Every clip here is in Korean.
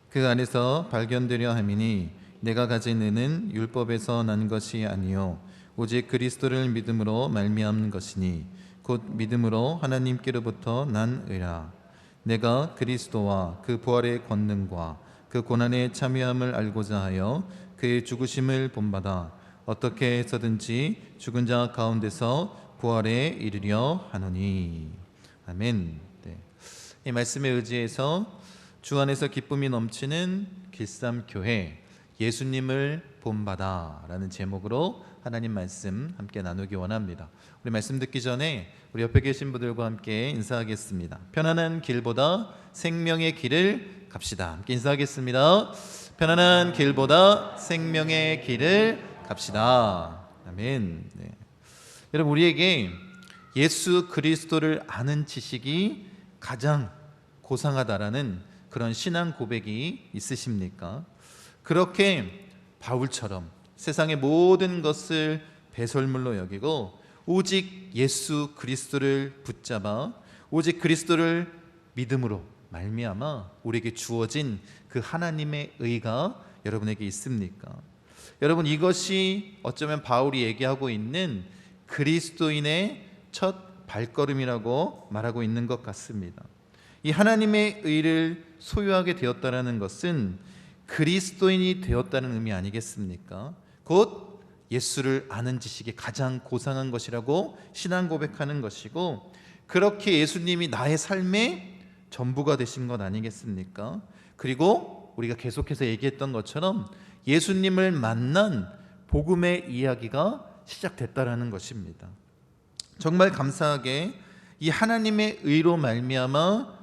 그 안에서 발견되려 함이니 내가 가진 은은 율법에서 난 것이 아니요 오직 그리스도를 믿음으로 말미암은 것이니 곧 믿음으로 하나님께로부터 난 의라. 내가 그리스도와 그 부활의 권능과 그 고난의 참여함을 알고자 하여 그의 죽으심을 본받아 어떻게 해서든지 죽은 자 가운데서 부활에 이르려 하노니. 아멘. 네. 이 말씀에 의지해서 주 안에서 기쁨이 넘치는 길쌈교회 예수님을 본받아 라는 제목으로 하나님 말씀 함께 나누기 원합니다. 우리 말씀 듣기 전에 우리 옆에 계신 분들과 함께 인사하겠습니다. 편안한 길보다 생명의 길을 갑시다. 함께 인사하겠습니다. 편안한 길보다 생명의 길을 갑시다. 아멘. 네. 여러분, 우리에게 예수 그리스도를 아는 지식이 가장 고상하다라는 그런 신앙 고백이 있으십니까? 그렇게 바울처럼 세상의 모든 것을 배설물로 여기고 오직 예수 그리스도를 붙잡아 오직 그리스도를 믿음으로 말미암아 우리에게 주어진 그 하나님의 의가 여러분에게 있습니까? 여러분, 이것이 어쩌면 바울이 얘기하고 있는 그리스도인의 첫 발걸음이라고 말하고 있는 것 같습니다. 이 하나님의 의를 소유하게 되었다는 것은 그리스도인이 되었다는 의미 아니겠습니까? 곧 예수를 아는 지식이 가장 고상한 것이라고 신앙 고백하는 것이고, 그렇게 예수님이 나의 삶의 전부가 되신 것 아니겠습니까? 그리고 우리가 계속해서 얘기했던 것처럼 예수님을 만난 복음의 이야기가 시작됐다라는 것입니다. 정말 감사하게 이 하나님의 의로 말미암아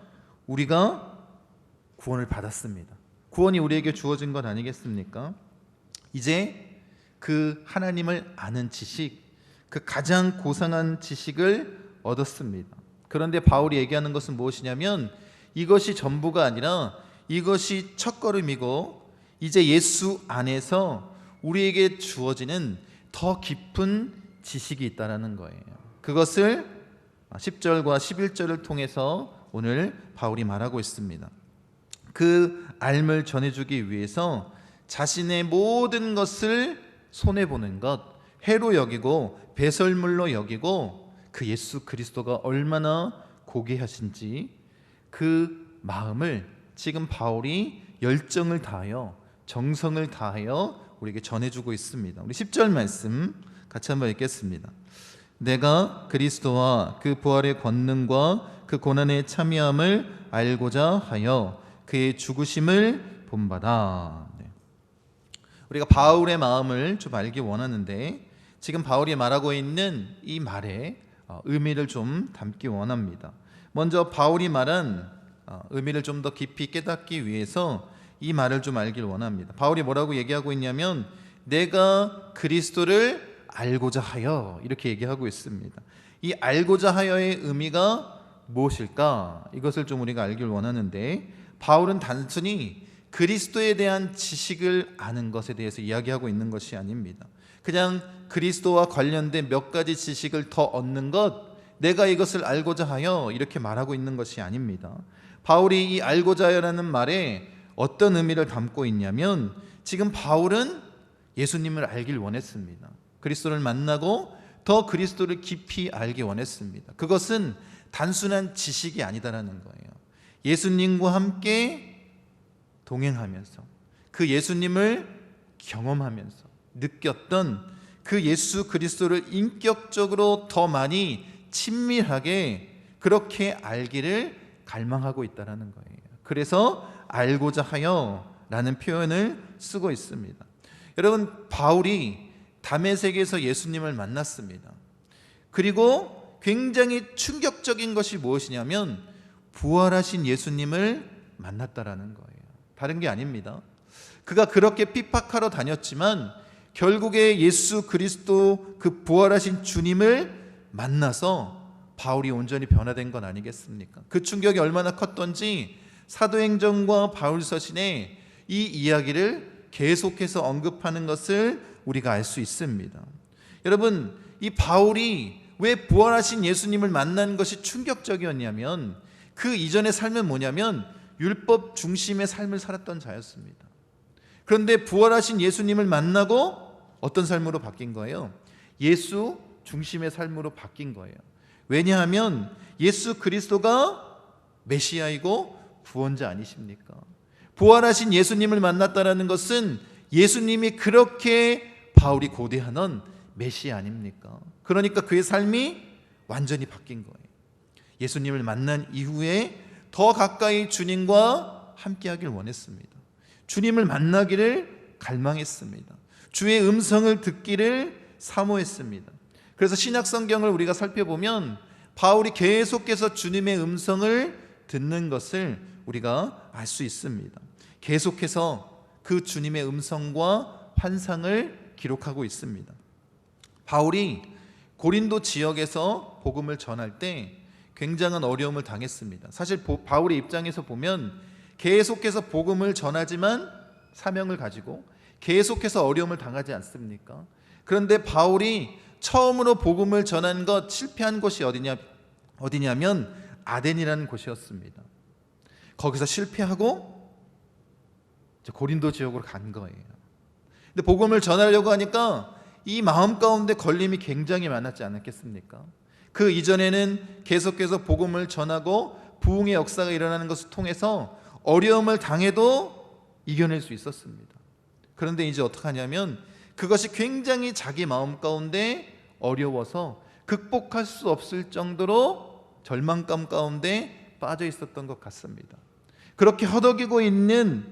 우리가 구원을 받았습니다. 구원이 우리에게 주어진 것 아니겠습니까? 이제 그 하나님을 아는 지식, 그 가장 고상한 지식을 얻었습니다. 그런데 바울이 얘기하는 것은 무엇이냐면 이것이 전부가 아니라 이것이 첫걸음이고 이제 예수 안에서 우리에게 주어지는 더 깊은 지식이 있다는 거예요. 그것을 10절과 11절을 통해서 오늘 바울이 말하고 있습니다. 그 알을 전해주기 위해서 자신의 모든 것을 손해보는 것, 해로 여기고 배설물로 여기고 그 예수 그리스도가 얼마나 고귀하신지 그 마음을 지금 바울이 열정을 다하여 정성을 다하여 우리에게 전해주고 있습니다. 우리 10절 말씀 같이 한번 읽겠습니다. 내가 그리스도와 그 부활의 권능과 그 고난의 참여함을 알고자 하여 그의 죽으심을 본받아. 우리가 바울의 마음을 좀 알기 원하는데 지금 바울이 말하고 있는 이 말에 의미를 좀 담기 원합니다. 먼저 바울이 말한 의미를 좀 더 깊이 깨닫기 위해서 이 말을 좀 알길 원합니다. 바울이 뭐라고 얘기하고 있냐면 내가 그리스도를 알고자 하여 이렇게 얘기하고 있습니다. 이 알고자 하여의 의미가 무엇일까? 이것을 좀 우리가 알길 원하는데 바울은 단순히 그리스도에 대한 지식을 아는 것에 대해서 이야기하고 있는 것이 아닙니다. 그냥 그리스도와 관련된 몇 가지 지식을 더 얻는 것, 내가 이것을 알고자 하여 이렇게 말하고 있는 것이 아닙니다. 바울이 이 알고자 하여라는 말에 어떤 의미를 담고 있냐면 지금 바울은 예수님을 알길 원했습니다. 그리스도를 만나고 더 그리스도를 깊이 알기 원했습니다. 그것은 단순한 지식이 아니다라는 거예요. 예수님과 함께 동행하면서 그 예수님을 경험하면서 느꼈던 그 예수 그리스도를 인격적으로 더 많이 친밀하게 그렇게 알기를 갈망하고 있다는 거예요. 그래서 알고자 하여 라는 표현을 쓰고 있습니다. 여러분, 바울이 다메섹에서 예수님을 만났습니다. 그리고 굉장히 충격적인 것이 무엇이냐면 부활하신 예수님을 만났다라는 거예요. 다른 게 아닙니다. 그가 그렇게 핍박하러 다녔지만 결국에 예수 그리스도 그 부활하신 주님을 만나서 바울이 온전히 변화된 건 아니겠습니까? 그 충격이 얼마나 컸던지 사도행전과 바울서신에 이 이야기를 계속해서 언급하는 것을 우리가 알 수 있습니다. 여러분, 이 바울이 왜 부활하신 예수님을 만난 것이 충격적이었냐면 그 이전의 삶은 뭐냐면 율법 중심의 삶을 살았던 자였습니다. 그런데 부활하신 예수님을 만나고 어떤 삶으로 바뀐 거예요? 예수 중심의 삶으로 바뀐 거예요. 왜냐하면 예수 그리스도가 메시아이고 구원자 아니십니까? 부활하신 예수님을 만났다라는 것은 예수님이 그렇게 바울이 고대하는 메시아 아닙니까? 그러니까 그의 삶이 완전히 바뀐 거예요. 예수님을 만난 이후에 더 가까이 주님과 함께하길 원했습니다. 주님을 만나기를 갈망했습니다. 주의 음성을 듣기를 사모했습니다. 그래서 신약 성경을 우리가 살펴보면 바울이 계속해서 주님의 음성을 듣는 것을 우리가 알 수 있습니다. 계속해서 그 주님의 음성과 환상을 기록하고 있습니다. 바울이 고린도 지역에서 복음을 전할 때 굉장한 어려움을 당했습니다. 사실 바울의 입장에서 보면 계속해서 복음을 전하지만 사명을 가지고 계속해서 어려움을 당하지 않습니까? 그런데 바울이 처음으로 복음을 전한 것 실패한 곳이 어디냐면 아덴이라는 곳이었습니다. 거기서 실패하고 고린도 지역으로 간 거예요. 근데 복음을 전하려고 하니까 이 마음 가운데 걸림이 굉장히 많았지 않았겠습니까? 그 이전에는 계속해서 복음을 전하고 부흥의 역사가 일어나는 것을 통해서 어려움을 당해도 이겨낼 수 있었습니다. 그런데 이제 어떻게 하냐면 그것이 굉장히 자기 마음 가운데 어려워서 극복할 수 없을 정도로 절망감 가운데 빠져 있었던 것 같습니다. 그렇게 허덕이고 있는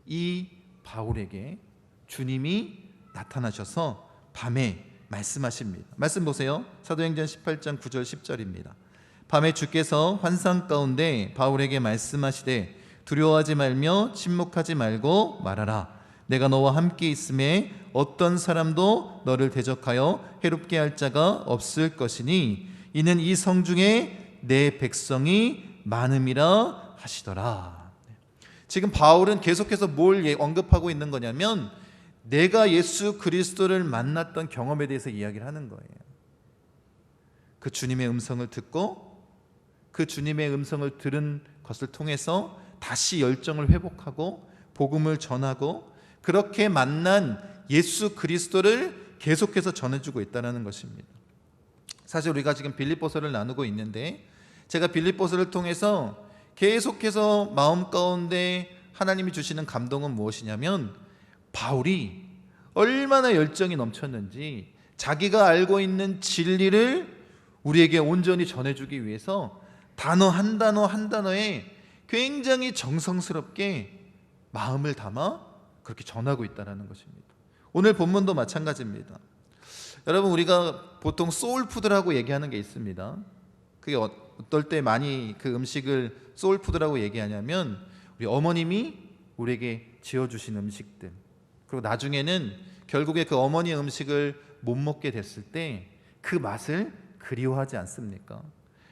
이 바울에게 주님이 나타나셔서 밤에 말씀하십니다. 말씀 보세요. 사도행전 18장 9절 10절입니다. 밤에 주께서 환상 가운데 바울에게 말씀하시되 두려워하지 말며 침묵하지 말고 말하라. 내가 너와 함께 있음에 어떤 사람도 너를 대적하여 해롭게 할 자가 없을 것이니 이는 이 성중에 내 백성이 많음이라 하시더라. 지금 바울은 계속해서 뭘 언급하고 있는 거냐면 내가 예수 그리스도를 만났던 경험에 대해서 이야기를 하는 거예요. 그 주님의 음성을 듣고 그 주님의 음성을 들은 것을 통해서 다시 열정을 회복하고 복음을 전하고 그렇게 만난 예수 그리스도를 계속해서 전해주고 있다는 것입니다. 사실 우리가 지금 빌립보서를 나누고 있는데 제가 빌립보서를 통해서 계속해서 마음 가운데 하나님이 주시는 감동은 무엇이냐면 바울이 얼마나 열정이 넘쳤는지 자기가 알고 있는 진리를 우리에게 온전히 전해주기 위해서 단어 한 단어 한 단어에 굉장히 정성스럽게 마음을 담아 그렇게 전하고 있다는 것입니다. 오늘 본문도 마찬가지입니다. 여러분 우리가 보통 소울푸드라고 얘기하는 게 있습니다. 그게 어떨 때 많이 그 음식을 소울푸드라고 얘기하냐면 우리 어머님이 우리에게 지어주신 음식들 그리고 나중에는 결국에 그 어머니의 음식을 못 먹게 됐을 때 그 맛을 그리워하지 않습니까?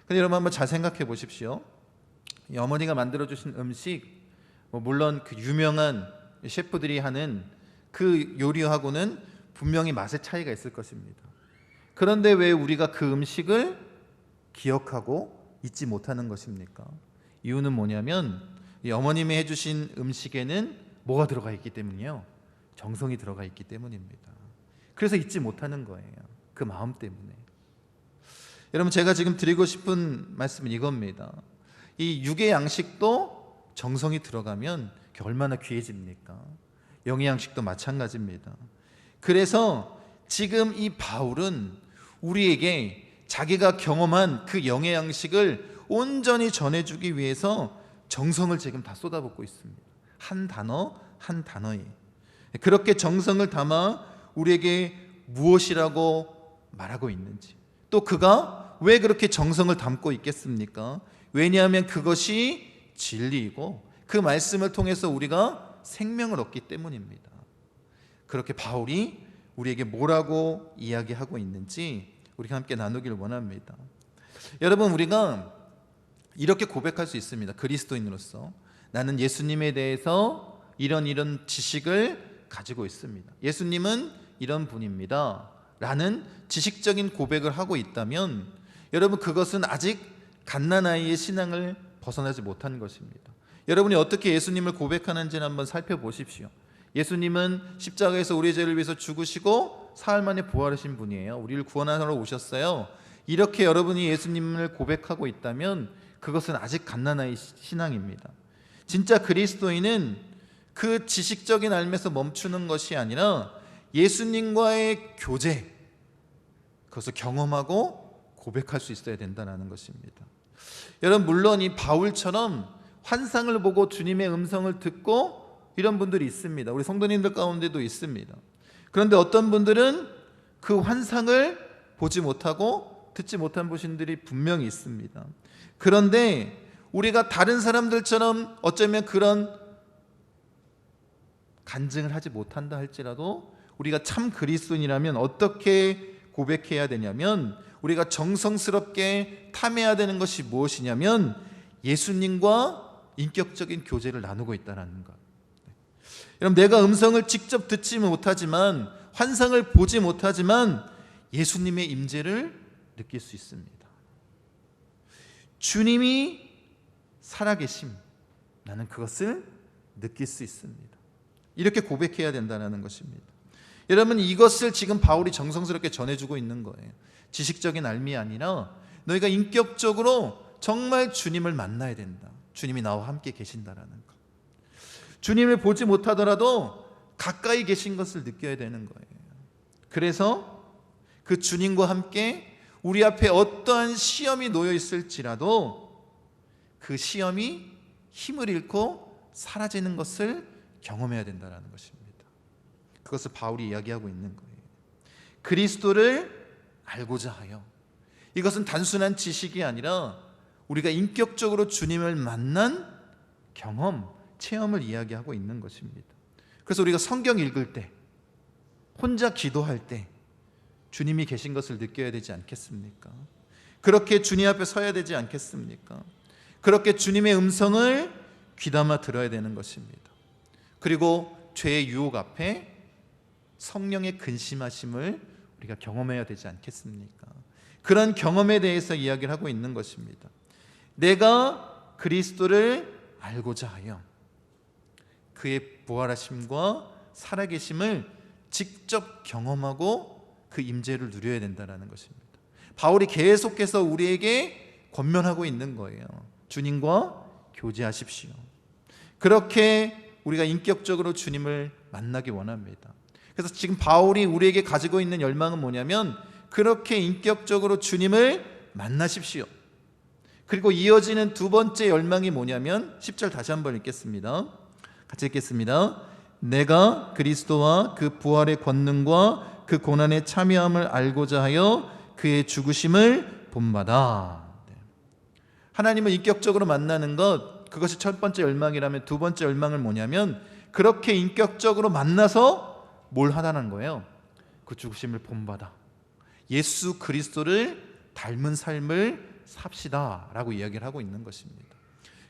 근데 여러분 한번 잘 생각해 보십시오. 이 어머니가 만들어주신 음식 물론 그 유명한 셰프들이 하는 그 요리하고는 분명히 맛의 차이가 있을 것입니다. 그런데 왜 우리가 그 음식을 기억하고 잊지 못하는 것입니까? 이유는 뭐냐면 이 어머님이 해주신 음식에는 뭐가 들어가 있기 때문이요? 정성이 들어가 있기 때문입니다. 그래서 잊지 못하는 거예요. 그 마음 때문에. 여러분 제가 지금 드리고 싶은 말씀은 이겁니다. 이 육의 양식도 정성이 들어가면 얼마나 귀해집니까? 영의 양식도 마찬가지입니다. 그래서 지금 이 바울은 우리에게 자기가 경험한 그 영의 양식을 온전히 전해주기 위해서 정성을 지금 다 쏟아붓고 있습니다. 한 단어 한 단어에 그렇게 정성을 담아 우리에게 무엇이라고 말하고 있는지 또 그가 왜 그렇게 정성을 담고 있겠습니까? 왜냐하면 그것이 진리이고 그 말씀을 통해서 우리가 생명을 얻기 때문입니다. 그렇게 바울이 우리에게 뭐라고 이야기하고 있는지 우리가 함께 나누기를 원합니다. 여러분 우리가 이렇게 고백할 수 있습니다. 그리스도인으로서 나는 예수님에 대해서 이런 지식을 가지고 있습니다. 예수님은 이런 분입니다 라는 지식적인 고백을 하고 있다면 여러분 그것은 아직 갓난아이의 신앙을 벗어나지 못한 것입니다. 여러분이 어떻게 예수님을 고백하는지는 한번 살펴보십시오. 예수님은 십자가에서 우리의 죄를 위해서 죽으시고 사흘 만에 부활하신 분이에요. 우리를 구원하러 오셨어요. 이렇게 여러분이 예수님을 고백하고 있다면 그것은 아직 갓난아이 신앙입니다. 진짜 그리스도인은 그 지식적인 삶에서 멈추는 것이 아니라 예수님과의 교제, 그것을 경험하고 고백할 수 있어야 된다는 것입니다. 여러분, 물론 이 바울처럼 환상을 보고 주님의 음성을 듣고 이런 분들이 있습니다. 우리 성도님들 가운데도 있습니다. 그런데 어떤 분들은 그 환상을 보지 못하고 듣지 못한 분들이 분명히 있습니다. 그런데 우리가 다른 사람들처럼 어쩌면 그런 간증을 하지 못한다 할지라도 우리가 참 그리스도인이라면 어떻게 고백해야 되냐면, 우리가 정성스럽게 탐해야 되는 것이 무엇이냐면 예수님과 인격적인 교제를 나누고 있다는 것. 여러분, 내가 음성을 직접 듣지 못하지만, 환상을 보지 못하지만 예수님의 임재를 느낄 수 있습니다. 주님이 살아계심, 나는 그것을 느낄 수 있습니다. 이렇게 고백해야 된다는 것입니다. 여러분, 이것을 지금 바울이 정성스럽게 전해주고 있는 거예요. 지식적인 삶이 아니라 너희가 인격적으로 정말 주님을 만나야 된다. 주님이 나와 함께 계신다라는 것. 주님을 보지 못하더라도 가까이 계신 것을 느껴야 되는 거예요. 그래서 그 주님과 함께 우리 앞에 어떠한 시험이 놓여 있을지라도 그 시험이 힘을 잃고 사라지는 것을 경험해야 된다는 것입니다. 그것을 바울이 이야기하고 있는 거예요. 그리스도를 알고자 하여, 이것은 단순한 지식이 아니라 우리가 인격적으로 주님을 만난 경험, 체험을 이야기하고 있는 것입니다. 그래서 우리가 성경 읽을 때, 혼자 기도할 때 주님이 계신 것을 느껴야 되지 않겠습니까? 그렇게 주님 앞에 서야 되지 않겠습니까? 그렇게 주님의 음성을 귀담아 들어야 되는 것입니다. 그리고 죄의 유혹 앞에 성령의 근심하심을 우리가 경험해야 되지 않겠습니까? 그런 경험에 대해서 이야기를 하고 있는 것입니다. 내가 그리스도를 알고자 하여 그의 부활하심과 살아계심을 직접 경험하고 그 임재를 누려야 된다는 것입니다. 바울이 계속해서 우리에게 권면하고 있는 거예요. 주님과 교제하십시오. 그렇게 우리가 인격적으로 주님을 만나기 원합니다. 그래서 지금 바울이 우리에게 가지고 있는 열망은 뭐냐면, 그렇게 인격적으로 주님을 만나십시오. 그리고 이어지는 두 번째 열망이 뭐냐면, 10절 다시 한번 읽겠습니다. 같이 읽겠습니다. 내가 그리스도와 그 부활의 권능과 그 고난의 참여함을 알고자 하여 그의 죽으심을 본받아. 하나님을 인격적으로 만나는 것, 그것이 첫 번째 열망이라면 두 번째 열망은 뭐냐면, 그렇게 인격적으로 만나서 뭘 하다는 거예요? 그 죽으심을 본받아 예수 그리스도를 닮은 삶을 삽시다 라고 이야기를 하고 있는 것입니다.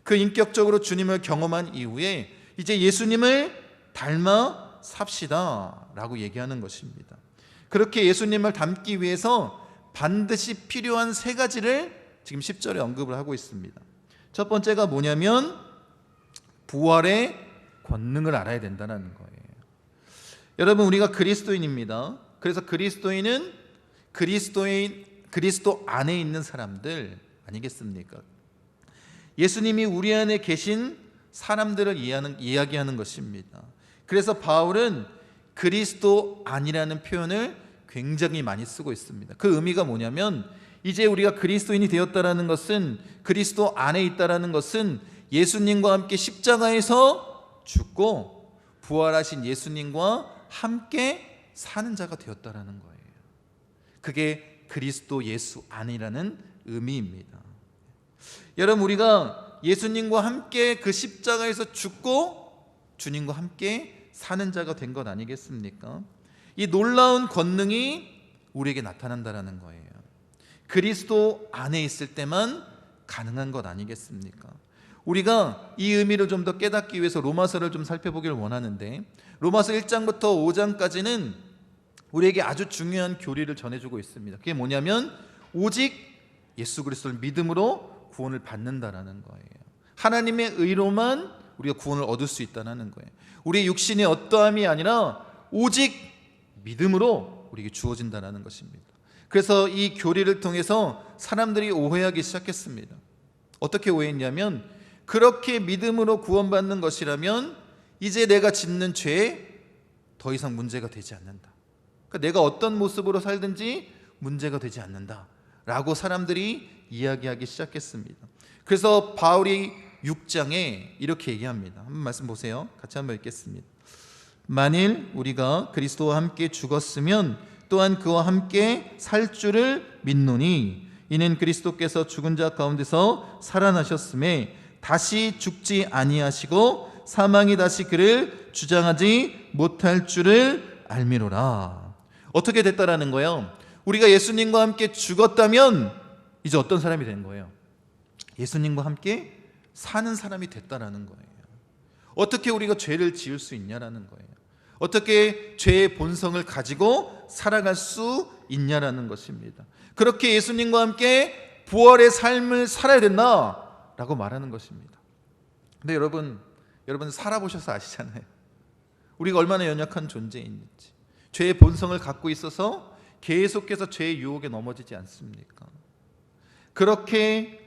그 인격적으로 주님을 경험한 이후에 이제 예수님을 닮아 삽시다 라고 얘기하는 것입니다. 그렇게 예수님을 닮기 위해서 반드시 필요한 세 가지를 지금 10절에 언급을 하고 있습니다. 첫 번째가 뭐냐면 부활의 권능을 알아야 된다는 거예요. 여러분, 우리가 그리스도인입니다. 그래서 그리스도인은 그리스도 안에 있는 사람들 아니겠습니까? 예수님이 우리 안에 계신 사람들을 이야기하는 것입니다. 그래서 바울은 그리스도 안이라는 표현을 굉장히 많이 쓰고 있습니다. 그 의미가 뭐냐면, 이제 우리가 그리스도인이 되었다라는 것은, 그리스도 안에 있다라는 것은 예수님과 함께 십자가에서 죽고 부활하신 예수님과 함께 사는 자가 되었다라는 거예요. 그게 그리스도 예수 안이라는 의미입니다. 여러분, 우리가 예수님과 함께 그 십자가에서 죽고 주님과 함께 사는 자가 된 것 아니겠습니까? 이 놀라운 권능이 우리에게 나타난다라는 거예요. 그리스도 안에 있을 때만 가능한 것 아니겠습니까? 우리가 이 의미를 좀 더 깨닫기 위해서 로마서를 좀 살펴보기를 원하는데, 로마서 1장부터 5장까지는 우리에게 아주 중요한 교리를 전해주고 있습니다. 그게 뭐냐면 오직 예수 그리스도를 믿음으로 구원을 받는다라는 거예요. 하나님의 의로만 우리가 구원을 얻을 수 있다는 거예요. 우리의 육신의 어떠함이 아니라 오직 믿음으로 우리에게 주어진다는 것입니다. 그래서 이 교리를 통해서 사람들이 오해하기 시작했습니다. 어떻게 오해했냐면, 그렇게 믿음으로 구원받는 것이라면 이제 내가 짓는 죄에 더 이상 문제가 되지 않는다. 그러니까 내가 어떤 모습으로 살든지 문제가 되지 않는다 라고 사람들이 이야기하기 시작했습니다. 그래서 바울이 6장에 이렇게 얘기합니다. 한번 말씀 보세요. 같이 한번 읽겠습니다. 만일 우리가 그리스도와 함께 죽었으면 또한 그와 함께 살 줄을 믿노니, 이는 그리스도께서 죽은 자 가운데서 살아나셨음에 다시 죽지 아니하시고 사망이 다시 그를 주장하지 못할 줄을 알미로라. 어떻게 됐다라는 거예요? 우리가 예수님과 함께 죽었다면 이제 어떤 사람이 된 거예요? 예수님과 함께 사는 사람이 됐다라는 거예요. 어떻게 우리가 죄를 지을 수 있냐라는 거예요. 어떻게 죄의 본성을 가지고 살아갈 수 있냐라는 것입니다. 그렇게 예수님과 함께 부활의 삶을 살아야 된다라고 말하는 것입니다. 근데 여러분 살아보셔서 아시잖아요. 우리가 얼마나 연약한 존재인지, 죄의 본성을 갖고 있어서 계속해서 죄의 유혹에 넘어지지 않습니까? 그렇게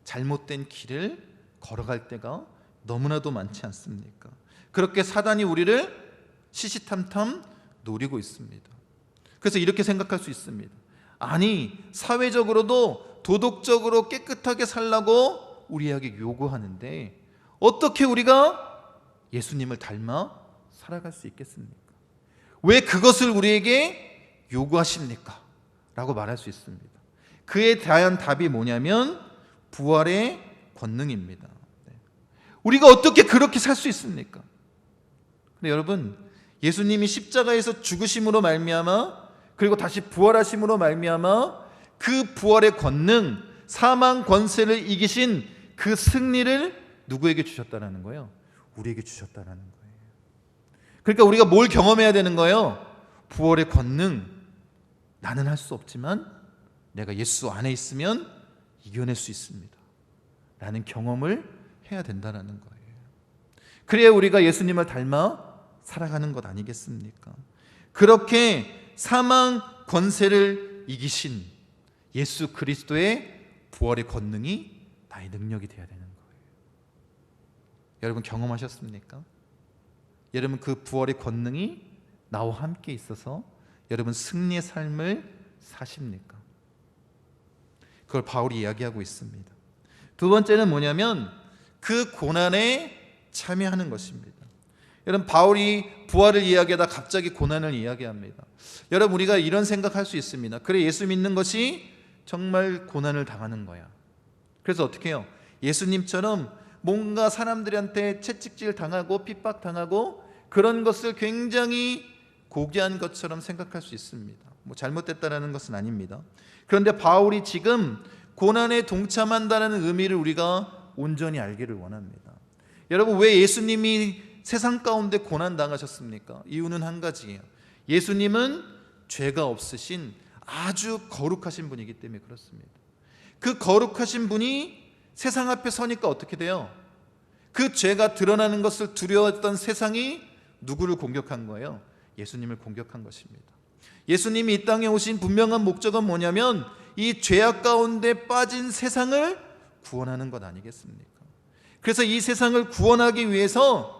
잘못된 길을 걸어갈 때가 너무나도 많지 않습니까? 그렇게 사단이 우리를 시시탐탐 노리고 있습니다. 그래서 이렇게 생각할 수 있습니다. 아니, 사회적으로도 도덕적으로 깨끗하게 살라고 우리에게 요구하는데 어떻게 우리가 예수님을 닮아 살아갈 수 있겠습니까? 왜 그것을 우리에게 요구하십니까? 라고 말할 수 있습니다. 그에 대한 답이 뭐냐면 부활의 권능입니다. 우리가 어떻게 그렇게 살 수 있습니까? 근데 여러분, 예수님이 십자가에서 죽으심으로 말미암아 그리고 다시 부활하심으로 말미암아 그 부활의 권능, 사망 권세를 이기신 그 승리를 누구에게 주셨다라는 거예요? 우리에게 주셨다라는 거예요. 그러니까 우리가 뭘 경험해야 되는 거예요? 부활의 권능. 나는 할 수 없지만 내가 예수 안에 있으면 이겨낼 수 있습니다 라는 경험을 해야 된다는 거예요. 그래야 우리가 예수님을 닮아 살아가는 것 아니겠습니까? 그렇게 사망 권세를 이기신 예수 그리스도의 부활의 권능이 나의 능력이 되어야 되는 거예요. 여러분 경험하셨습니까? 여러분 그 부활의 권능이 나와 함께 있어서 여러분 승리의 삶을 사십니까? 그걸 바울이 이야기하고 있습니다. 두 번째는 뭐냐면 그 고난에 참여하는 것입니다. 여러분 바울이 부활을 이야기하다 갑자기 고난을 이야기합니다. 여러분 우리가 이런 생각할 수 있습니다. 그래, 예수 믿는 것이 정말 고난을 당하는 거야. 그래서 어떻게 해요? 예수님처럼 뭔가 사람들한테 채찍질 당하고 핍박당하고 그런 것을 굉장히 고귀한 것처럼 생각할 수 있습니다. 뭐 잘못됐다라는 것은 아닙니다. 그런데 바울이 지금 고난에 동참한다는 의미를 우리가 온전히 알기를 원합니다. 여러분 왜 예수님이 세상 가운데 고난 당하셨습니까? 이유는 한 가지예요. 예수님은 죄가 없으신 아주 거룩하신 분이기 때문에 그렇습니다. 그 거룩하신 분이 세상 앞에 서니까 어떻게 돼요? 그 죄가 드러나는 것을 두려워했던 세상이 누구를 공격한 거예요? 예수님을 공격한 것입니다. 예수님이 이 땅에 오신 분명한 목적은 뭐냐면 이 죄악 가운데 빠진 세상을 구원하는 것 아니겠습니까? 그래서 이 세상을 구원하기 위해서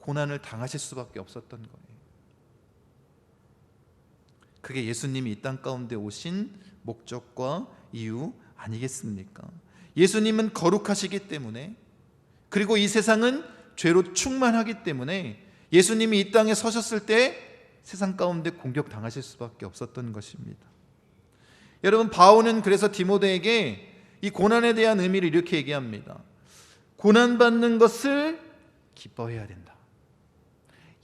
고난을 당하실 수밖에 없었던 거예요. 그게 예수님이 이 땅 가운데 오신 목적과 이유 아니겠습니까? 예수님은 거룩하시기 때문에, 그리고 이 세상은 죄로 충만하기 때문에 예수님이 이 땅에 서셨을 때 세상 가운데 공격당하실 수밖에 없었던 것입니다. 여러분 바울은 그래서 디모데에게 이 고난에 대한 의미를 이렇게 얘기합니다. 고난받는 것을 기뻐해야 된다.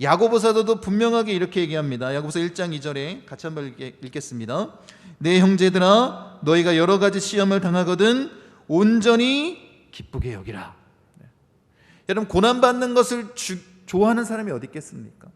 야고보 사도도 분명하게 이렇게 얘기합니다. 야고보서 1장 2절에 같이 한번 읽겠습니다. 내 형제들아 너희가 여러 가지 시험을 당하거든 온전히 기쁘게 여기라. 여러분 고난받는 것을 좋아하는 사람이 어디 있겠습니까?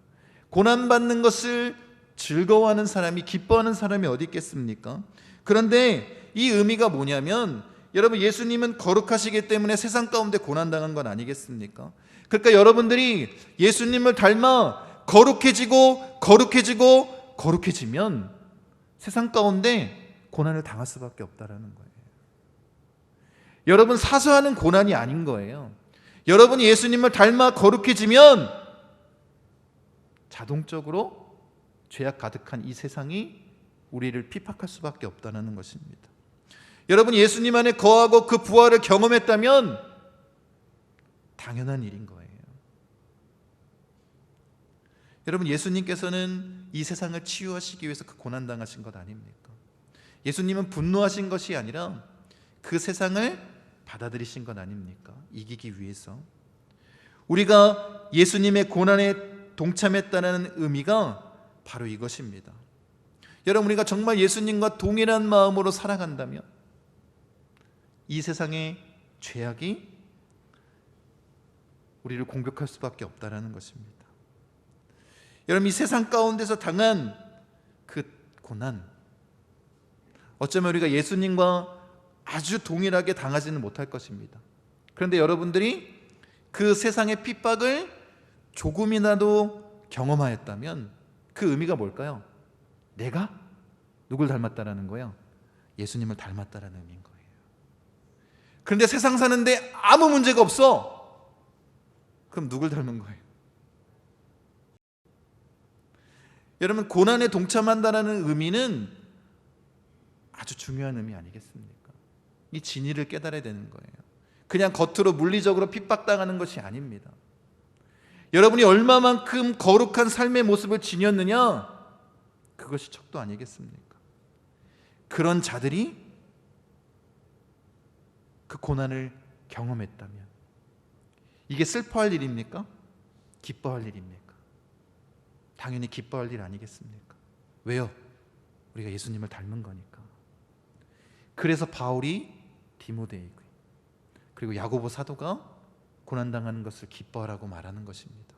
고난받는 것을 즐거워하는 사람이, 기뻐하는 사람이 어디 있겠습니까? 그런데 이 의미가 뭐냐면 여러분, 예수님은 거룩하시기 때문에 세상 가운데 고난당한 건 아니겠습니까? 그러니까 여러분들이 예수님을 닮아 거룩해지고 거룩해지고 거룩해지면 세상 가운데 고난을 당할 수밖에 없다라는 거예요. 여러분, 사소한 고난이 아닌 거예요. 여러분이 예수님을 닮아 거룩해지면 자동적으로 죄악 가득한 이 세상이 우리를 핍박할 수밖에 없다는 것입니다. 여러분, 예수님 안에 거하고 그 부활을 경험했다면 당연한 일인 거예요. 여러분, 예수님께서는 이 세상을 치유하시기 위해서 그 고난당하신 것 아닙니까? 예수님은 분노하신 것이 아니라 그 세상을 받아들이신 것 아닙니까? 이기기 위해서. 우리가 예수님의 고난에 동참했다는 의미가 바로 이것입니다. 여러분, 우리가 정말 예수님과 동일한 마음으로 살아간다면 이 세상의 죄악이 우리를 공격할 수밖에 없다는 것입니다. 여러분, 이 세상 가운데서 당한 그 고난, 어쩌면 우리가 예수님과 아주 동일하게 당하지는 못할 것입니다. 그런데 여러분들이 그 세상의 핍박을 조금이라도 경험하였다면 그 의미가 뭘까요? 내가 누굴 닮았다라는 거예요? 예수님을 닮았다라는 의미인 거예요. 그런데 세상 사는데 아무 문제가 없어. 그럼 누굴 닮은 거예요? 여러분, 고난에 동참한다는 의미는 아주 중요한 의미 아니겠습니까? 이 진리를 깨달아야 되는 거예요. 그냥 겉으로 물리적으로 핍박당하는 것이 아닙니다. 여러분이 얼마만큼 거룩한 삶의 모습을 지녔느냐, 그것이 척도 아니겠습니까? 그런 자들이 그 고난을 경험했다면 이게 슬퍼할 일입니까? 기뻐할 일입니까? 당연히 기뻐할 일 아니겠습니까? 왜요? 우리가 예수님을 닮은 거니까. 그래서 바울이 디모데에게 그리고 야고보 사도가 고난당하는 것을 기뻐하라고 말하는 것입니다.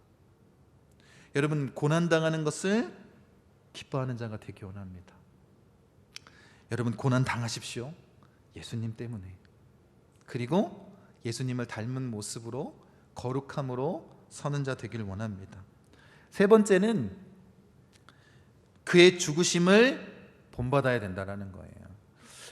여러분, 고난당하는 것을 기뻐하는 자가 되기 원합니다. 여러분, 고난 당하십시오. 예수님 때문에. 그리고 예수님을 닮은 모습으로 거룩함으로 서는 자 되기를 원합니다. 세 번째는 그의 죽으심을 본받아야 된다는 거예요.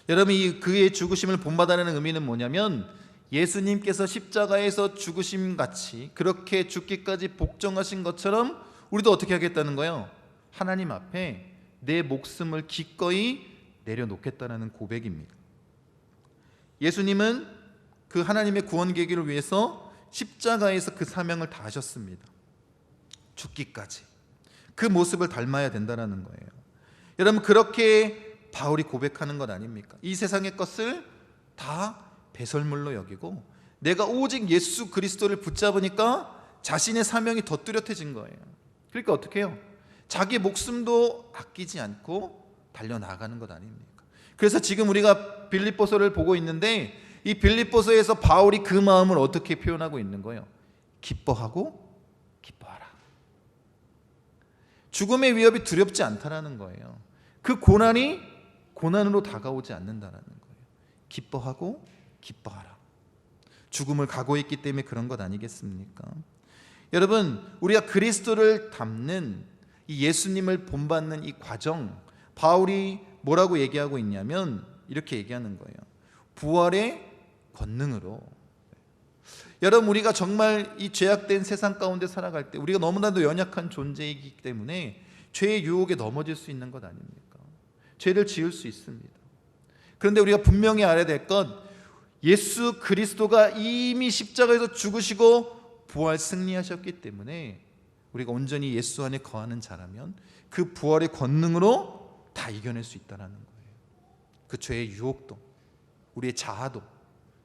여러분, 이 그의 죽으심을 본받아라는 의미는 뭐냐면 예수님께서 십자가에서 죽으심 같이 그렇게 죽기까지 복종하신 것처럼 우리도 어떻게 하겠다는 거예요? 하나님 앞에 내 목숨을 기꺼이 내려놓겠다는 고백입니다. 예수님은 그 하나님의 구원 계기를 위해서 십자가에서 그 사명을 다하셨습니다. 죽기까지 그 모습을 닮아야 된다는 거예요. 여러분, 그렇게 바울이 고백하는 것 아닙니까? 이 세상의 것을 다 배설물로 여기고 내가 오직 예수 그리스도를 붙잡으니까 자신의 사명이 더 뚜렷해진 거예요. 그러니까 어떻게 해요? 자기 목숨도 아끼지 않고 달려나가는 것 아닙니까? 그래서 지금 우리가 빌립보서를 보고 있는데 이 빌립보서에서 바울이 그 마음을 어떻게 표현하고 있는 거예요? 기뻐하고 기뻐하라. 죽음의 위협이 두렵지 않다라는 거예요. 그 고난이 고난으로 다가오지 않는다라는 거예요. 기뻐하고 기뻐하라. 죽음을 각오했기 때문에 그런 것 아니겠습니까? 여러분, 우리가 그리스도를 닮는 이 예수님을 본받는 이 과정, 바울이 뭐라고 얘기하고 있냐면 이렇게 얘기하는 거예요. 부활의 권능으로. 여러분, 우리가 정말 이 죄악된 세상 가운데 살아갈 때 우리가 너무나도 연약한 존재이기 때문에 죄의 유혹에 넘어질 수 있는 것 아닙니까? 죄를 지을 수 있습니다. 그런데 우리가 분명히 알아야 될 것, 예수 그리스도가 이미 십자가에서 죽으시고 부활 승리하셨기 때문에 우리가 온전히 예수 안에 거하는 자라면 그 부활의 권능으로 다 이겨낼 수 있다는 거예요. 그 죄의 유혹도, 우리의 자아도,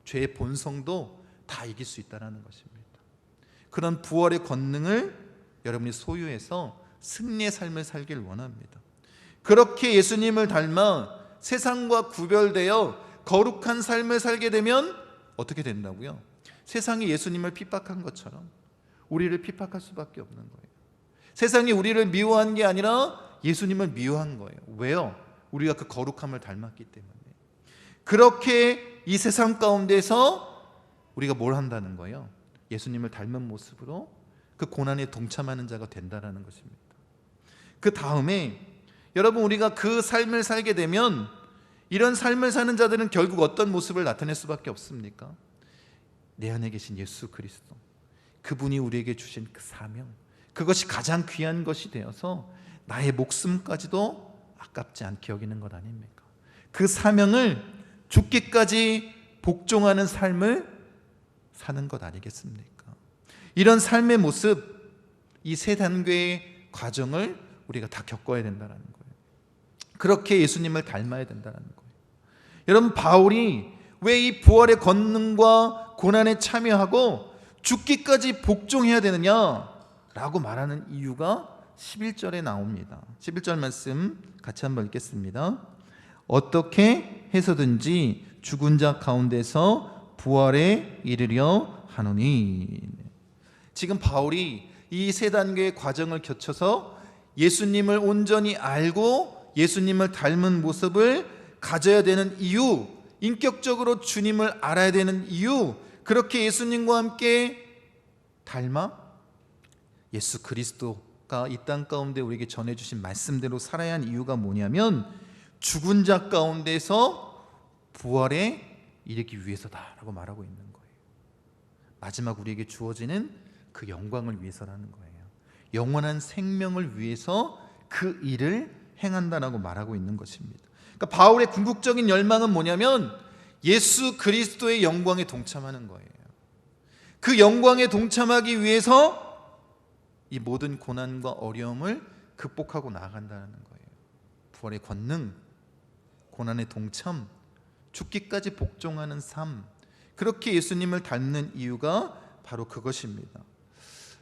죄의 본성도 다 이길 수 있다는 것입니다. 그런 부활의 권능을 여러분이 소유해서 승리의 삶을 살길 원합니다. 그렇게 예수님을 닮아 세상과 구별되어 거룩한 삶을 살게 되면 어떻게 된다고요? 세상이 예수님을 핍박한 것처럼 우리를 핍박할 수밖에 없는 거예요. 세상이 우리를 미워한 게 아니라 예수님을 미워한 거예요. 왜요? 우리가 그 거룩함을 닮았기 때문에. 그렇게 이 세상 가운데서 우리가 뭘 한다는 거예요? 예수님을 닮은 모습으로 그 고난에 동참하는 자가 된다는 것입니다. 그 다음에 여러분, 우리가 그 삶을 살게 되면 이런 삶을 사는 자들은 결국 어떤 모습을 나타낼 수밖에 없습니까? 내 안에 계신 예수 그리스도, 그분이 우리에게 주신 그 사명, 그것이 가장 귀한 것이 되어서 나의 목숨까지도 아깝지 않게 여기는 것 아닙니까? 그 사명을 죽기까지 복종하는 삶을 사는 것 아니겠습니까? 이런 삶의 모습, 이 세 단계의 과정을 우리가 다 겪어야 된다는 거예요. 그렇게 예수님을 닮아야 된다는 거예요. 여러분, 바울이 왜 이 부활의 권능과 고난에 참여하고 죽기까지 복종해야 되느냐라고 말하는 이유가 11절에 나옵니다. 11절 말씀 같이 한번 읽겠습니다. 어떻게 해서든지 죽은 자 가운데서 부활에 이르려 하노니. 지금 바울이 이 세 단계의 과정을 거쳐서 예수님을 온전히 알고 예수님을 닮은 모습을 가져야 되는 이유, 인격적으로 주님을 알아야 되는 이유, 그렇게 예수님과 함께 닮아 예수 그리스도가 이 땅 가운데 우리에게 전해주신 말씀대로 살아야 하는 이유가 뭐냐면 죽은 자 가운데서 부활에 이르기 위해서다라고 말하고 있는 거예요. 마지막 우리에게 주어지는 그 영광을 위해서라는 거예요. 영원한 생명을 위해서 그 일을 행한다라고 말하고 있는 것입니다. 그러니까 바울의 궁극적인 열망은 뭐냐면 예수 그리스도의 영광에 동참하는 거예요. 그 영광에 동참하기 위해서 이 모든 고난과 어려움을 극복하고 나아간다는 거예요. 부활의 권능, 고난의 동참, 죽기까지 복종하는 삶, 그렇게 예수님을 닮는 이유가 바로 그것입니다.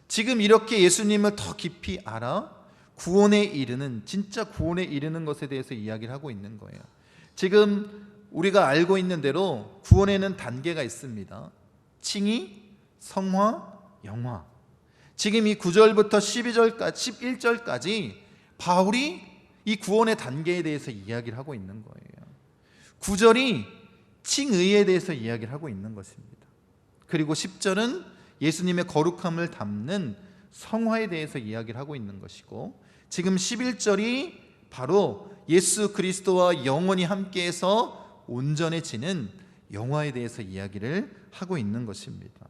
지금 이렇게 예수님을 더 깊이 알아 구원에 이르는, 진짜 구원에 이르는 것에 대해서 이야기를 하고 있는 거예요. 지금 우리가 알고 있는 대로 구원에는 단계가 있습니다. 칭의, 성화, 영화. 지금 이 9절부터 11절까지 바울이 이 구원의 단계에 대해서 이야기를 하고 있는 거예요. 9절이 칭의에 대해서 이야기를 하고 있는 것입니다. 그리고 10절은 예수님의 거룩함을 담는 성화에 대해서 이야기를 하고 있는 것이고, 지금 11절이 바로 예수 그리스도와 영원히 함께해서 온전해지는 영화에 대해서 이야기를 하고 있는 것입니다.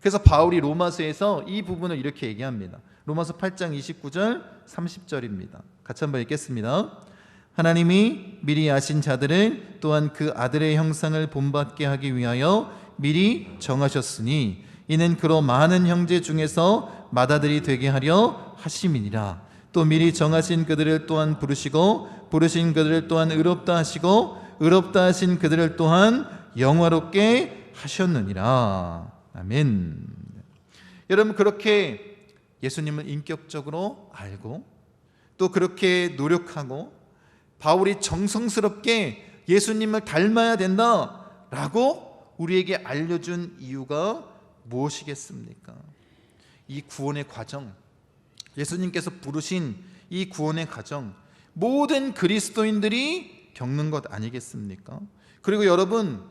그래서 바울이 로마서에서 이 부분을 이렇게 얘기합니다. 로마서 8장 29절 30절입니다. 같이 한번 읽겠습니다. 하나님이 미리 아신 자들을 또한 그 아들의 형상을 본받게 하기 위하여 미리 정하셨으니 이는 그로 많은 형제 중에서 맏아들이 되게 하려 하심이니라. 또 미리 정하신 그들을 또한 부르시고 부르신 그들을 또한 의롭다 하시고 의롭다 하신 그들을 또한 영화롭게 하셨느니라. 아멘. 여러분, 그렇게 예수님을 인격적으로 알고 또 그렇게 노력하고 바울이 정성스럽게 예수님을 닮아야 된다라고 우리에게 알려준 이유가 무엇이겠습니까? 이 구원의 과정, 예수님께서 부르신 이 구원의 과정, 모든 그리스도인들이 겪는 것 아니겠습니까? 그리고 여러분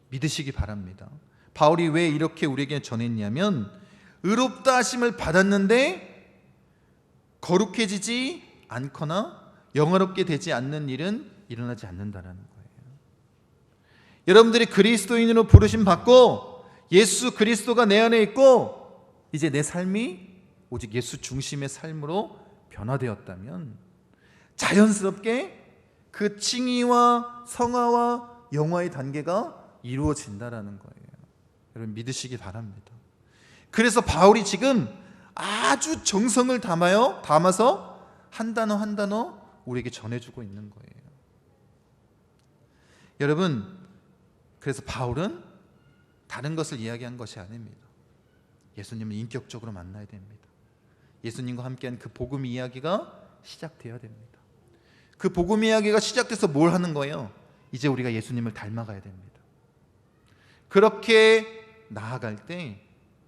믿으시기 바랍니다. 바울이 왜 이렇게 우리에게 전했냐면 의롭다 하심을 받았는데 거룩해지지 않거나 영화롭게 되지 않는 일은 일어나지 않는다는 거예요. 여러분들이 그리스도인으로 부르심 받고 예수 그리스도가 내 안에 있고 이제 내 삶이 오직 예수 중심의 삶으로 변화되었다면 자연스럽게 그 칭의와 성화와 영화의 단계가 이루어진다라는 거예요. 여러분 믿으시기 바랍니다. 그래서 바울이 지금 아주 정성을 담아서 한 단어 한 단어 우리에게 전해주고 있는 거예요. 여러분, 그래서 바울은 다른 것을 이야기한 것이 아닙니다. 예수님을 인격적으로 만나야 됩니다. 예수님과 함께한 그 복음 이야기가 시작되어야 됩니다. 그 복음 이야기가 시작돼서 뭘 하는 거예요? 이제 우리가 예수님을 닮아가야 됩니다. 그렇게 나아갈 때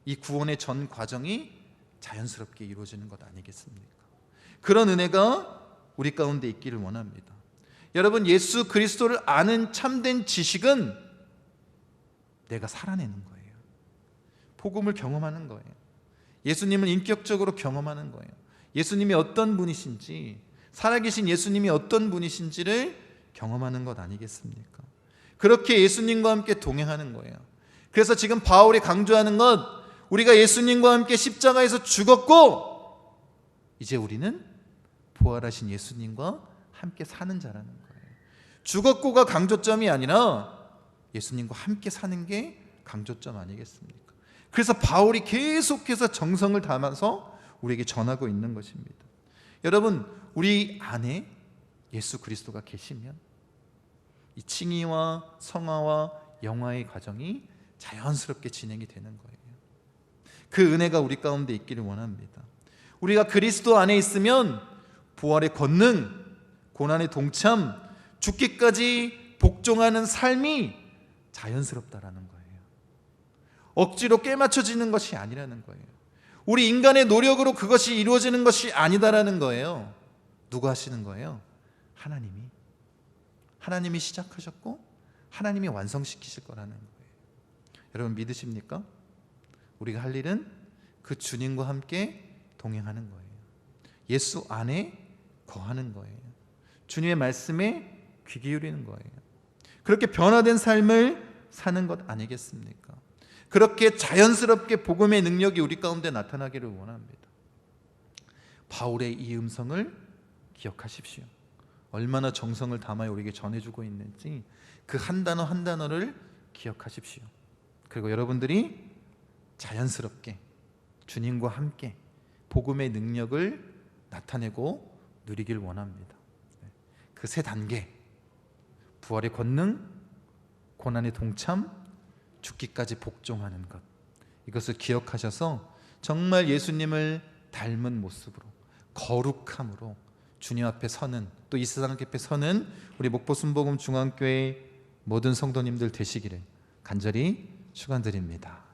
이 구원의 전 과정이 자연스럽게 이루어지는 것 아니겠습니까? 그런 은혜가 우리 가운데 있기를 원합니다. 여러분, 예수 그리스도를 아는 참된 지식은 내가 살아내는 거예요. 복음을 경험하는 거예요. 예수님을 인격적으로 경험하는 거예요. 예수님이 어떤 분이신지, 살아계신 예수님이 어떤 분이신지를 경험하는 것 아니겠습니까? 그렇게 예수님과 함께 동행하는 거예요. 그래서 지금 바울이 강조하는 것, 우리가 예수님과 함께 십자가에서 죽었고 이제 우리는 부활하신 예수님과 함께 사는 자라는 거예요. 죽었고가 강조점이 아니라 예수님과 함께 사는 게 강조점 아니겠습니까? 그래서 바울이 계속해서 정성을 담아서 우리에게 전하고 있는 것입니다. 여러분, 우리 안에 예수 그리스도가 계시면 이 칭의와 성화와 영화의 과정이 자연스럽게 진행이 되는 거예요. 그 은혜가 우리 가운데 있기를 원합니다. 우리가 그리스도 안에 있으면 부활의 권능, 고난의 동참, 죽기까지 복종하는 삶이 자연스럽다라는 거예요. 억지로 꿰맞춰지는 것이 아니라는 거예요. 우리 인간의 노력으로 그것이 이루어지는 것이 아니다라는 거예요. 누가 하시는 거예요? 하나님이 시작하셨고 하나님이 완성시키실 거라는 거예요. 여러분 믿으십니까? 우리가 할 일은 그 주님과 함께 동행하는 거예요. 예수 안에 거하는 거예요. 주님의 말씀에 귀 기울이는 거예요. 그렇게 변화된 삶을 사는 것 아니겠습니까? 그렇게 자연스럽게 복음의 능력이 우리 가운데 나타나기를 원합니다. 바울의 이 음성을 기억하십시오. 얼마나 정성을 담아 우리에게 전해주고 있는지 그 한 단어 한 단어를 기억하십시오. 그리고 여러분들이 자연스럽게 주님과 함께 복음의 능력을 나타내고 누리길 원합니다. 그 세 단계, 부활의 권능, 고난의 동참, 죽기까지 복종하는 것, 이것을 기억하셔서 정말 예수님을 닮은 모습으로 거룩함으로 주님 앞에 서는, 또 이 세상 앞에 서는 우리 목포 순복음 중앙교회 모든 성도님들 되시기를 간절히 축원드립니다.